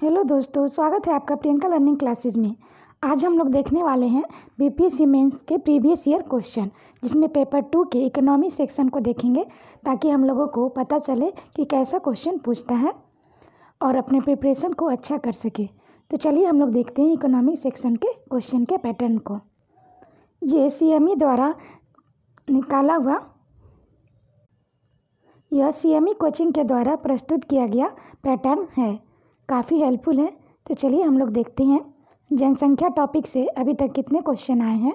Hello दोस्तों, स्वागत है आपका प्रियंका लर्निंग क्लासेस में। आज हम लोग देखने वाले हैं बीपीएससी मेंस के प्रीवियस ईयर क्वेश्चन, जिसमें पेपर 2 के इकोनॉमी सेक्शन को देखेंगे ताकि हम लोगों को पता चले कि कैसा क्वेश्चन पूछता है और अपने प्रिपरेशन को अच्छा कर सके। तो चलिए हम लोग देखते हैं इकोनॉमी सेक्शन के क्वेश्चन के पैटर्न को। ये CME द्वारा निकाला हुआ, यह CME कोचिंग के द्वारा प्रस्तुत किया गया पैटर्न है, काफ़ी हेल्पफुल है। तो चलिए हम लोग देखते हैं जनसंख्या टॉपिक से अभी तक कितने क्वेश्चन आए हैं।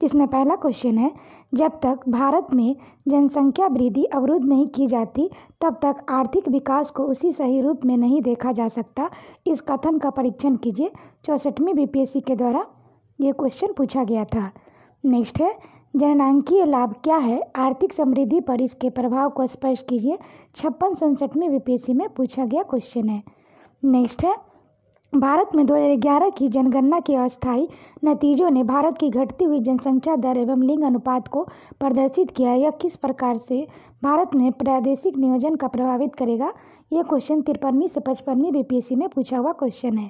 जिसमें पहला क्वेश्चन है, जब तक भारत में जनसंख्या वृद्धि अवरुद्ध नहीं की जाती तब तक आर्थिक विकास को उसी सही रूप में नहीं देखा जा सकता। इस कथन का परीक्षण कीजिए। 64वीं BPSC के द्वारा ये क्वेश्चन पूछा गया था। नेक्स्ट है, जननांकीय लाभ क्या है, आर्थिक समृद्धि पर इसके प्रभाव को स्पष्ट कीजिए। 56-67वीं BPSC में पूछा गया क्वेश्चन है। नेक्स्ट है, भारत में 2011 की जनगणना के अस्थायी नतीजों ने भारत की घटती हुई जनसंख्या दर एवं लिंग अनुपात को प्रदर्शित किया। यह किस प्रकार से भारत में प्रादेशिक नियोजन का प्रभावित करेगा। यह क्वेश्चन 53वीं से 55वीं BPSC में पूछा हुआ क्वेश्चन है।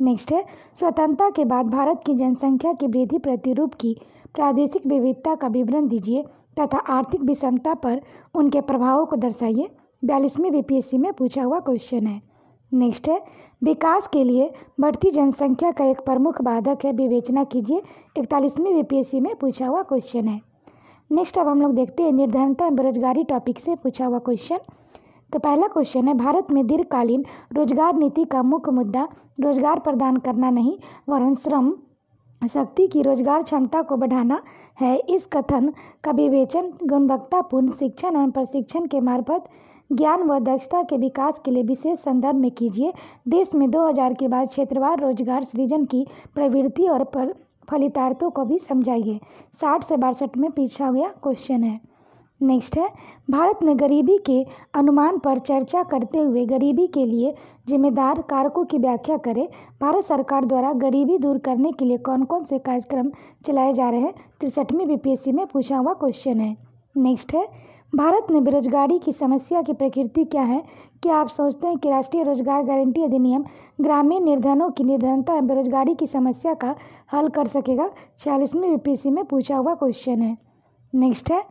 नेक्स्ट है, स्वतंत्रता के बाद भारत की जनसंख्या की वृद्धि प्रतिरूप की प्रादेशिक विविधता का विवरण दीजिए तथा आर्थिक विषमता पर उनके प्रभावों को दर्शाइए। 42वीं BPSC में पूछा हुआ क्वेश्चन है। नेक्स्ट है, विकास के लिए बढ़ती जनसंख्या का एक प्रमुख बाधक है, विवेचना कीजिए। 41वीं BPSC में पूछा हुआ क्वेश्चन है। नेक्स्ट अब हम लोग देखते हैं निर्धनता एवं बेरोजगारी टॉपिक से पूछा हुआ क्वेश्चन। तो पहला क्वेश्चन है, भारत में दीर्घकालीन रोजगार नीति का मुख्य मुद्दा रोजगार प्रदान करना नहीं वरन श्रम शक्ति की रोजगार क्षमता को बढ़ाना है। इस कथन का विवेचन गुणवत्तापूर्ण शिक्षण और प्रशिक्षण के मार्फत ज्ञान व दक्षता के विकास के लिए विशेष संदर्भ में कीजिए। देश में 2000 के बाद क्षेत्रवार रोजगार सृजन की प्रवृत्ति और फलितार्थों को भी समझाइए। 60 से 62 में पूछा गया क्वेश्चन है। नेक्स्ट है, भारत में गरीबी के अनुमान पर चर्चा करते हुए गरीबी के लिए जिम्मेदार कारकों की व्याख्या करें। भारत सरकार द्वारा गरीबी दूर करने के लिए कौन कौन से कार्यक्रम चलाए जा रहे हैं। 63वीं BPSC में पूछा हुआ क्वेश्चन है। नेक्स्ट है, भारत में बेरोजगारी की समस्या की प्रकृति क्या है। क्या आप सोचते हैं कि राष्ट्रीय रोजगार गारंटी अधिनियम ग्रामीण निर्धनों की निर्धनता एवं बेरोजगारी की समस्या का हल कर सकेगा। 46वीं BPSC में पूछा हुआ क्वेश्चन है। नेक्स्ट है,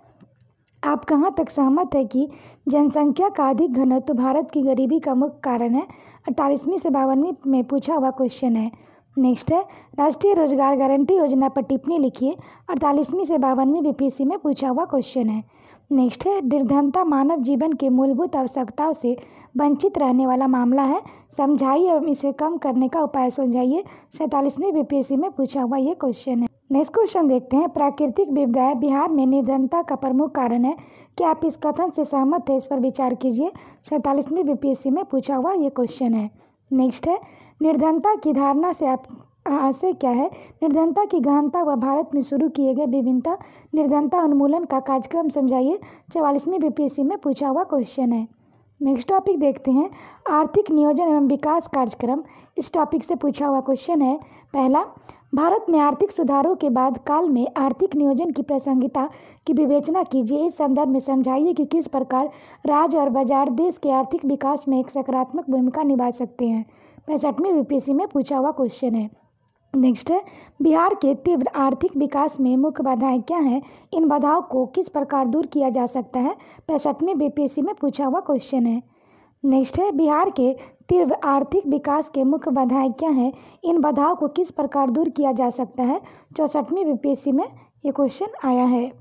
आप कहाँ तक सहमत है कि जनसंख्या का अधिक घनत्व भारत की गरीबी का मुख्य कारण है। 48वीं से 52वीं में पूछा हुआ क्वेश्चन है। नेक्स्ट है, राष्ट्रीय रोजगार गारंटी योजना पर टिप्पणी लिखिए। 48वीं से 52वीं BPSC में पूछा हुआ क्वेश्चन है। नेक्स्ट है, निर्धनता मानव जीवन के मूलभूत आवश्यकताओं से वंचित रहने वाला मामला है, समझाइए एवं इसे कम करने का उपाय सुझाइए। 47वीं BPSC में पूछा हुआ ये क्वेश्चन है। नेक्स्ट क्वेश्चन देखते हैं, प्राकृतिक विपदाएं बिहार में निर्धनता का प्रमुख कारण है। क्या आप इस कथन से सहमत है, इस पर विचार कीजिए। 47वीं BPSC में पूछा हुआ ये क्वेश्चन है। नेक्स्ट है, निर्धनता की धारणा से आप से क्या है। निर्धनता की गहनता व भारत में शुरू किए गए विभिन्न निर्धनता उन्मूलन का कार्यक्रम समझाइए। 44वीं BPSC में पूछा हुआ क्वेश्चन है। नेक्स्ट टॉपिक देखते हैं, आर्थिक नियोजन एवं विकास कार्यक्रम। इस टॉपिक से पूछा हुआ क्वेश्चन है। पहला, भारत में आर्थिक सुधारों के बाद काल में आर्थिक नियोजन की प्रासंगिकता की विवेचना कीजिए। इस संदर्भ में समझाइए कि किस प्रकार राज्य और बाजार देश के आर्थिक विकास में एक सकारात्मक भूमिका निभा सकते हैं। 65वीं BPSC में पूछा हुआ क्वेश्चन है। नेक्स्ट है, बिहार के तीव्र आर्थिक विकास में मुख्य बाधाएं क्या हैं, इन बाधाओं को किस प्रकार दूर किया जा सकता है। 65वीं BPSC में पूछा हुआ क्वेश्चन है। नेक्स्ट है, बिहार के तीव्र आर्थिक विकास के मुख्य बाधाएं क्या हैं, इन बाधाओं को किस प्रकार दूर किया जा सकता है। 64वीं BPSC में ये क्वेश्चन आया है।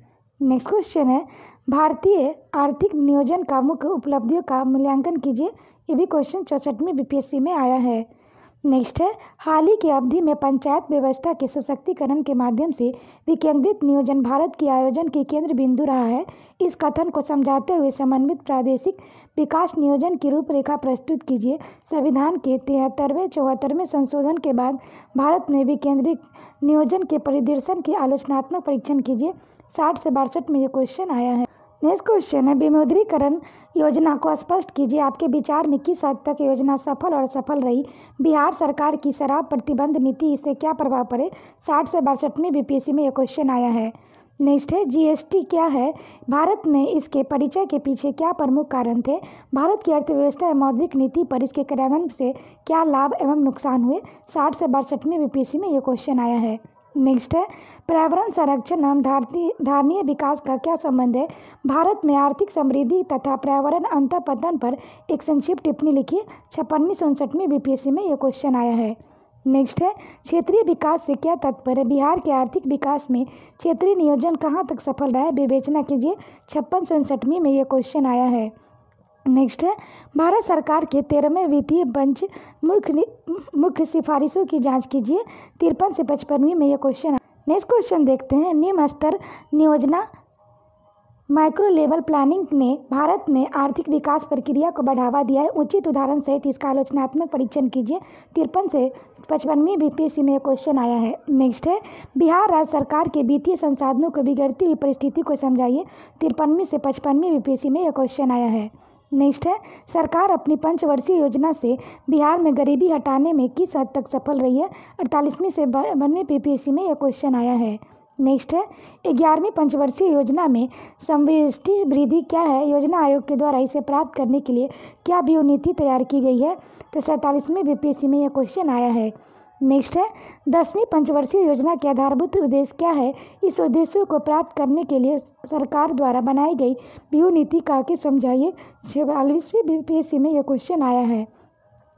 नेक्स्ट क्वेश्चन है, भारतीय आर्थिक नियोजन का मुख्य उपलब्धियों का मूल्यांकन कीजिए। ये भी क्वेश्चन 64वीं BPSC में आया है। नेक्स्ट है, हाल ही की अवधि में पंचायत व्यवस्था के सशक्तिकरण के माध्यम से विकेंद्रित नियोजन भारत की आयोजन की केंद्र बिंदु रहा है। इस कथन को समझाते हुए समन्वित प्रादेशिक विकास नियोजन की रूपरेखा प्रस्तुत कीजिए। संविधान के 73वें संशोधन के बाद भारत में विकेंद्रित नियोजन के परिदर्शन की आलोचनात्मक परीक्षण कीजिए। 60 से 62 में ये क्वेश्चन आया है। नेक्स्ट क्वेश्चन है, विमुद्रीकरण योजना को स्पष्ट कीजिए। आपके विचार में किस हद तक योजना सफल और असफल रही। बिहार सरकार की शराब प्रतिबंध नीति, इससे क्या प्रभाव पड़े। 60 से 62वीं BPSC में यह क्वेश्चन आया है। नेक्स्ट है जीएसटी क्या है, भारत में इसके परिचय के पीछे क्या प्रमुख कारण थे, भारत की अर्थव्यवस्था एवं मौद्रिक नीति पर इसके कार्यान्वयन से क्या लाभ एवं नुकसान हुए। 60 से 62वीं बीपीएससी में ये क्वेश्चन आया है। नेक्स्ट है पर्यावरण संरक्षण एवं धारणीय विकास का क्या संबंध है, भारत में आर्थिक समृद्धि तथा पर्यावरण अंतःपतन पर एक संक्षिप्त टिप्पणी लिखिए। 56वीं से 59वीं बीपीएससी में यह क्वेश्चन आया है। नेक्स्ट है क्षेत्रीय विकास से क्या तात्पर्य, बिहार के आर्थिक विकास में क्षेत्रीय नियोजन कहाँ तक सफल रहा है, विवेचना कीजिए। 56 से 59वीं में यह क्वेश्चन आया है। नेक्स्ट है भारत सरकार के 13वें वित्तीय पंच मुख्य सिफारिशों की जांच कीजिए। 53 से 55वीं में यह क्वेश्चन। नेक्स्ट क्वेश्चन देखते हैं, निम्न स्तर नियोजना माइक्रो लेवल प्लानिंग ने भारत में आर्थिक विकास प्रक्रिया को बढ़ावा दिया है, उचित उदाहरण सहित इसका आलोचनात्मक परीक्षण कीजिए। 53 से 55वीं बीपीएससी में यह क्वेश्चन आया है। नेक्स्ट है बिहार राज्य सरकार के वित्तीय संसाधनों को बिगड़ती हुई परिस्थिति को समझाइए। 53वीं से 55वीं बीपीएससी में यह क्वेश्चन आया है। नेक्स्ट है सरकार अपनी पंचवर्षीय योजना से बिहार में गरीबी हटाने में किस हद तक सफल रही है। 48वीं से 52वीं बीपीएससी में यह क्वेश्चन आया है। नेक्स्ट है 11वीं पंचवर्षीय योजना में समष्टि वृद्धि क्या है, योजना आयोग के द्वारा इसे प्राप्त करने के लिए क्या व्यूह नीति तैयार की गई है। तो 47वीं बीपीएससी में यह क्वेश्चन आया है। नेक्स्ट है 10वीं पंचवर्षीय योजना के आधारभूत उद्देश्य क्या है, इस उद्देश्यों को प्राप्त करने के लिए सरकार द्वारा बनाई गई व्यूह नीति का के समझाइए। 46वीं बीपीएससी में यह क्वेश्चन आया है।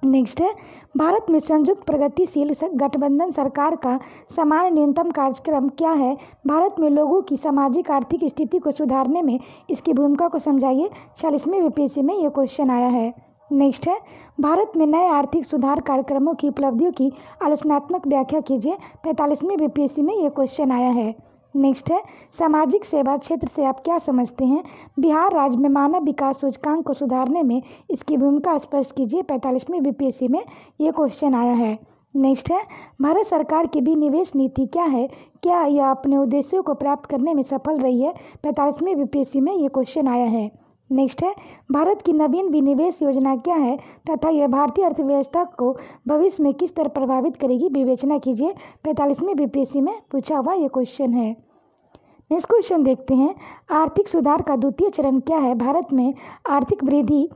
नेक्स्ट है भारत में संयुक्त प्रगतिशील गठबंधन सरकार का सामान्य न्यूनतम कार्यक्रम क्या है, भारत में लोगों की सामाजिक आर्थिक स्थिति को सुधारने में इसकी भूमिका को समझाइए। 46वीं बीपीएससी में यह क्वेश्चन आया है। नेक्स्ट है भारत में नए आर्थिक सुधार कार्यक्रमों की उपलब्धियों की आलोचनात्मक व्याख्या कीजिए। 45वीं बीपीएससी में यह क्वेश्चन आया है। नेक्स्ट है सामाजिक सेवा क्षेत्र से आप क्या समझते हैं, बिहार राज्य में मानव विकास सूचकांक को सुधारने में इसकी भूमिका स्पष्ट कीजिए। 45वीं बीपीएससी में यह क्वेश्चन आया है। नेक्स्ट है भारत सरकार की विनिवेश नीति क्या है, क्या यह अपने उद्देश्यों को प्राप्त करने में सफल रही है। 45वीं बीपीएससी में यह क्वेश्चन आया है। नेक्स्ट है भारत की नवीन विनिवेश योजना क्या है तथा यह भारतीय अर्थव्यवस्था को भविष्य में किस तरह प्रभावित करेगी, विवेचना कीजिए। 45वीं बीपीएससी में पूछा हुआ यह क्वेश्चन है। नेक्स्ट क्वेश्चन देखते हैं, आर्थिक सुधार का द्वितीय चरण क्या है, भारत में आर्थिक वृद्धि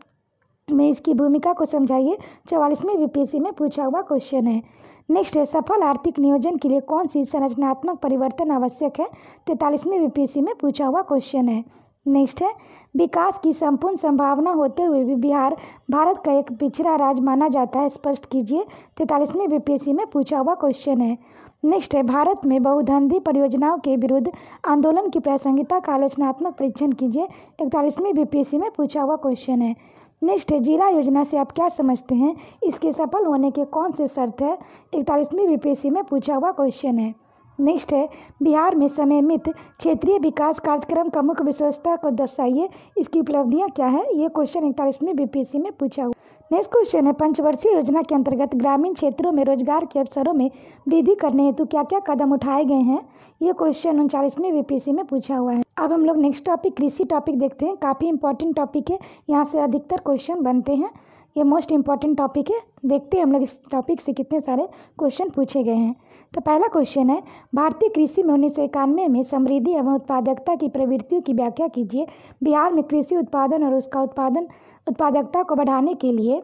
में इसकी भूमिका को समझाइए। 44वीं बीपीएससी में पूछा हुआ क्वेश्चन है। नेक्स्ट है सफल आर्थिक नियोजन के लिए कौन सी संरचनात्मक परिवर्तन आवश्यक है। 43वीं बीपीएससी में पूछा हुआ क्वेश्चन है। नेक्स्ट है विकास की संपूर्ण संभावना होते हुए भी बिहार भारत का एक पिछड़ा राज्य माना जाता है, स्पष्ट कीजिए। 43वीं बीपीएससी में पूछा हुआ क्वेश्चन है। नेक्स्ट है भारत में बहुधंधी परियोजनाओं के विरुद्ध आंदोलन की प्रासंगिकता का आलोचनात्मक परीक्षण कीजिए। 41वीं बीपीएससी में पूछा हुआ क्वेश्चन है। नेक्स्ट है जिला योजना से आप क्या समझते हैं, इसके सफल होने के कौन से शर्त है। 41वीं बीपीएससी में पूछा हुआ क्वेश्चन है। नेक्स्ट है बिहार में समन्वित क्षेत्रीय विकास कार्यक्रम का मुख्य विशेषता को दर्शाइए, इसकी उपलब्धियां क्या है। ये क्वेश्चन 41वीं बीपीएससी में पूछा हुआ। नेक्स्ट क्वेश्चन है पंचवर्षीय योजना के अंतर्गत ग्रामीण क्षेत्रों में रोजगार के अवसरों में वृद्धि करने हेतु क्या क्या कदम उठाए गए हैं। ये क्वेश्चन 39वीं बीपीएससी में पूछा हुआ है। अब हम लोग नेक्स्ट टॉपिक कृषि टॉपिक देखते हैं। काफ़ी इंपॉर्टेंट टॉपिक है, यहाँ से अधिकतर क्वेश्चन बनते हैं, ये मोस्ट इंपॉर्टेंट टॉपिक है। देखते हैं हम लोग इस टॉपिक से कितने सारे क्वेश्चन पूछे गए हैं। तो पहला क्वेश्चन है भारतीय कृषि में 1991 में समृद्धि एवं उत्पादकता की प्रवृत्तियों की व्याख्या कीजिए। बिहार में कृषि उत्पादन और उसका उत्पादकता को बढ़ाने के लिए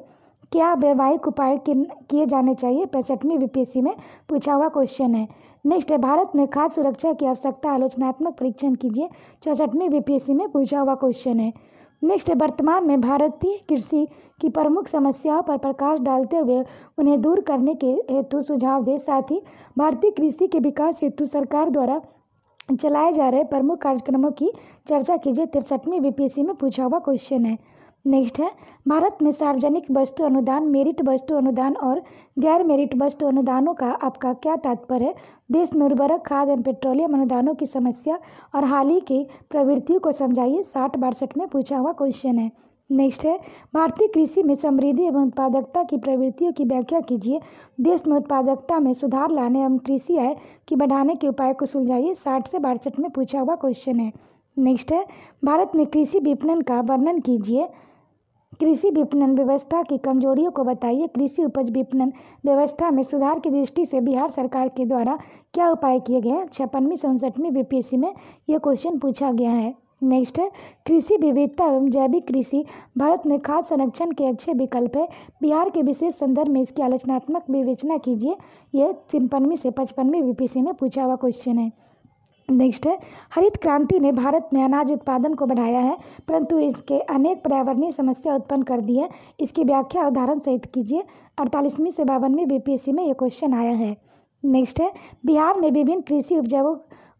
क्या व्यावहारिक उपाय किए जाने चाहिए। 65वीं बीपीएससी में पूछा हुआ क्वेश्चन है। नेक्स्ट है भारत में खाद्य सुरक्षा की आवश्यकता आलोचनात्मक परीक्षण कीजिए। 64वीं बीपीएससी में पूछा हुआ क्वेश्चन है। नेक्स्ट है वर्तमान में भारतीय कृषि की प्रमुख समस्याओं पर प्रकाश डालते हुए उन्हें दूर करने के हेतु सुझाव दे, साथ ही भारतीय कृषि के विकास हेतु सरकार द्वारा चलाए जा रहे प्रमुख कार्यक्रमों की चर्चा कीजिए। 63वीं बीपीएससी में पूछा हुआ क्वेश्चन है। नेक्स्ट है भारत में सार्वजनिक वस्तु अनुदान, मेरिट वस्तु अनुदान और गैर मेरिट वस्तु अनुदानों का आपका क्या तात्पर्य है। देश में उर्वरक खाद्य एवं पेट्रोलियम अनुदानों की समस्या और हाल ही की प्रवृत्तियों को समझाइए। 60-62 में पूछा हुआ क्वेश्चन है। नेक्स्ट है भारतीय कृषि में समृद्धि एवं उत्पादकता की प्रवृत्तियों की व्याख्या कीजिए। देश में उत्पादकता में सुधार लाने एवं कृषि आय की बढ़ाने के उपाय को सुलझाइए। 60 से 62 में पूछा हुआ क्वेश्चन है। नेक्स्ट है भारत में कृषि विपणन का वर्णन कीजिए। कृषि विपणन व्यवस्था की कमजोरियों को बताइए। कृषि उपज विपणन व्यवस्था में सुधार की दृष्टि से बिहार सरकार के द्वारा क्या उपाय किए गए हैं? 56वीं से 59वीं बीपीएससी में यह क्वेश्चन पूछा गया है। नेक्स्ट है कृषि विविधता एवं जैविक कृषि भारत में खाद्य संरक्षण के अच्छे विकल्प है। बिहार के विशेष संदर्भ में इसकी आलोचनात्मक विवेचना कीजिए। यह 53वीं से 55वीं बीपीएससी में पूछा हुआ क्वेश्चन है। नेक्स्ट है हरित क्रांति ने भारत में अनाज उत्पादन को बढ़ाया है, परंतु इसके अनेक पर्यावरणीय समस्या उत्पन्न कर दी है। इसकी व्याख्या उदाहरण सहित कीजिए। 48वीं से 52वीं बीपीएससी में यह क्वेश्चन आया है। नेक्स्ट है बिहार में विभिन्न कृषि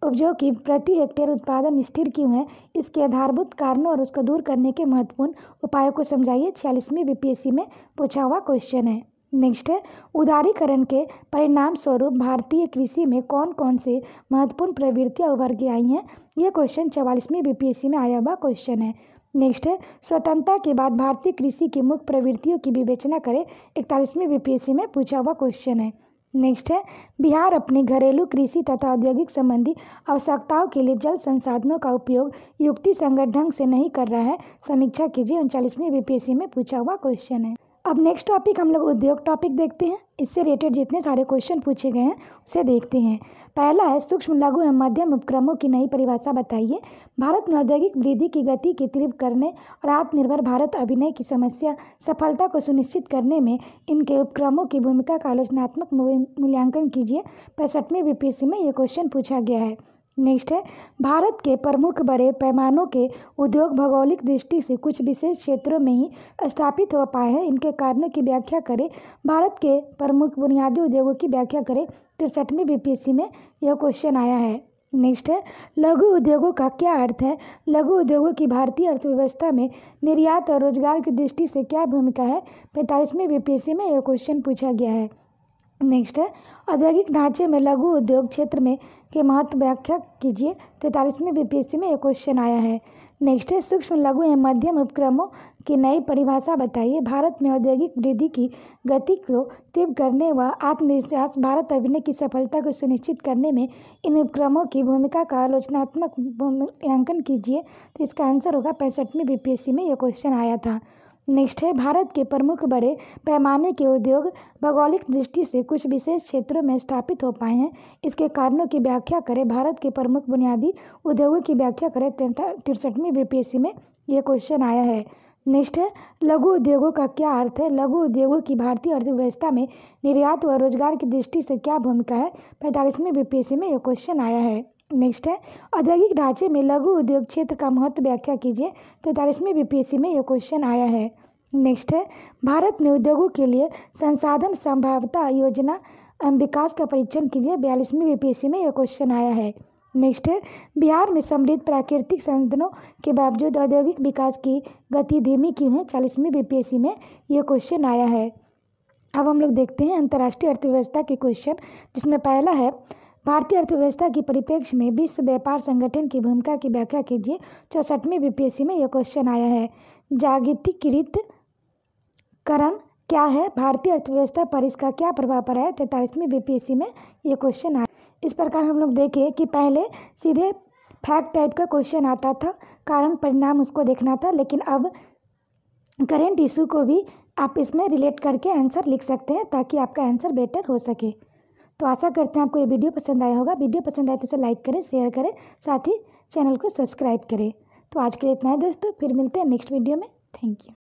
उपजों की प्रति हेक्टेयर उत्पादन स्थिर क्यों है? इसके आधारभूत कारणों और उसको दूर करने के महत्वपूर्ण उपायों को समझाइए। 46वीं बीपीएससी में पूछा हुआ क्वेश्चन है। नेक्स्ट है उदारीकरण के परिणाम स्वरूप भारतीय कृषि में कौन कौन से महत्वपूर्ण प्रवृत्तियां उभर के आई हैं? यह क्वेश्चन 44वीं बीपीएससी में आया हुआ क्वेश्चन है। नेक्स्ट है स्वतंत्रता के बाद भारतीय कृषि की मुख्य प्रवृत्तियों की विवेचना करें। 41वीं बीपीएससी में पूछा हुआ क्वेश्चन है। नेक्स्ट है बिहार अपनी घरेलू कृषि तथा औद्योगिक संबंधी आवश्यकताओं के लिए जल संसाधनों का उपयोग युक्तिसंगत ढंग से नहीं कर रहा है। समीक्षा कीजिए। 39वीं बीपीएससी में पूछा हुआ क्वेश्चन है। अब नेक्स्ट टॉपिक हम लोग उद्योग टॉपिक देखते हैं। इससे रिलेटेड जितने सारे क्वेश्चन पूछे गए हैं उसे देखते हैं। पहला है सूक्ष्म लघु एवं मध्यम उपक्रमों की नई परिभाषा बताइए। भारत में औद्योगिक वृद्धि की गति की तीव्र करने और आत्मनिर्भर भारत अभियान की समस्या सफलता को सुनिश्चित करने में इनके उपक्रमों की भूमिका का आलोचनात्मक मूल्यांकन कीजिए। 65वीं बीपीएससी में यह क्वेश्चन पूछा गया है। नेक्स्ट है भारत के प्रमुख बड़े पैमानों के उद्योग भौगोलिक दृष्टि से कुछ विशेष क्षेत्रों में ही स्थापित हो पाए हैं। इनके कारणों की व्याख्या करें। भारत के प्रमुख बुनियादी उद्योगों की व्याख्या करें। 63वीं बीपीएससी में यह क्वेश्चन आया है। नेक्स्ट है लघु उद्योगों का क्या अर्थ है? लघु उद्योगों की भारतीय अर्थव्यवस्था में निर्यात और रोजगार की दृष्टि से क्या भूमिका है? 45वीं बीपीएससी में यह क्वेश्चन पूछा गया है। नेक्स्ट है औद्योगिक ढांचे में लघु उद्योग क्षेत्र में के महत्व व्याख्या कीजिए। 43वीं बीपीएससी में यह क्वेश्चन आया है। नेक्स्ट है सूक्ष्म लघु एवं मध्यम उपक्रमों की नई परिभाषा बताइए। भारत में औद्योगिक वृद्धि की गति को तीव्र करने व आत्मविश्वास भारत अभियान की सफलता को सुनिश्चित करने में इन उपक्रमों की भूमिका का आलोचनात्मक मूल्यांकन कीजिए। तो इसका आंसर होगा 65वीं बीपीएससी में यह क्वेश्चन आया था। नेक्स्ट है भारत के प्रमुख बड़े पैमाने के उद्योग भौगोलिक दृष्टि से कुछ विशेष क्षेत्रों में स्थापित हो पाए हैं। इसके कारणों की व्याख्या करें। भारत के प्रमुख बुनियादी उद्योगों की व्याख्या करें। 63वीं बीपीएससी में यह क्वेश्चन आया है। नेक्स्ट है लघु उद्योगों का क्या अर्थ है? लघु उद्योगों की भारतीय अर्थव्यवस्था में निर्यात व रोजगार की दृष्टि से क्या भूमिका है? 45वीं बीपीएससी में यह क्वेश्चन आया है। नेक्स्ट है औद्योगिक ढांचे में लघु उद्योग क्षेत्र का महत्व व्याख्या कीजिए। 43वीं बीपीएससी में यह क्वेश्चन आया है। नेक्स्ट है भारत में उद्योगों के लिए संसाधन संभाव्यता योजना विकास का परीक्षण कीजिए। 42वीं बीपीएससी में यह क्वेश्चन आया है। नेक्स्ट है बिहार में समृद्ध प्राकृतिक संसाधनों के बावजूद औद्योगिक विकास की गति धीमी क्यों है? 40वीं बीपीएससी में यह क्वेश्चन आया है। अब हम लोग देखते हैं अंतर्राष्ट्रीय अर्थव्यवस्था के क्वेश्चन, जिसमें पहला है भारतीय अर्थव्यवस्था की परिप्रेक्ष्य में विश्व व्यापार संगठन की भूमिका की व्याख्या कीजिए। 64वीं बीपीएससी में यह क्वेश्चन आया है। जागतिकीकरण क्या है? भारतीय अर्थव्यवस्था पर इसका क्या प्रभाव पड़ा है? 43वीं बीपीएससी में यह क्वेश्चन आया। इस प्रकार हम लोग देखें कि पहले सीधे फैक्ट टाइप का क्वेश्चन आता था, कारण परिणाम उसको देखना था, लेकिन अब करेंट इशू को भी आप इसमें रिलेट करके आंसर लिख सकते हैं ताकि आपका आंसर बेटर हो सके। तो आशा करते हैं आपको ये वीडियो पसंद आया होगा। वीडियो पसंद आए तो इसे लाइक करें, शेयर करें, साथ ही चैनल को सब्सक्राइब करें। तो आज के लिए इतना है दोस्तों, फिर मिलते हैं नेक्स्ट वीडियो में। Thank you.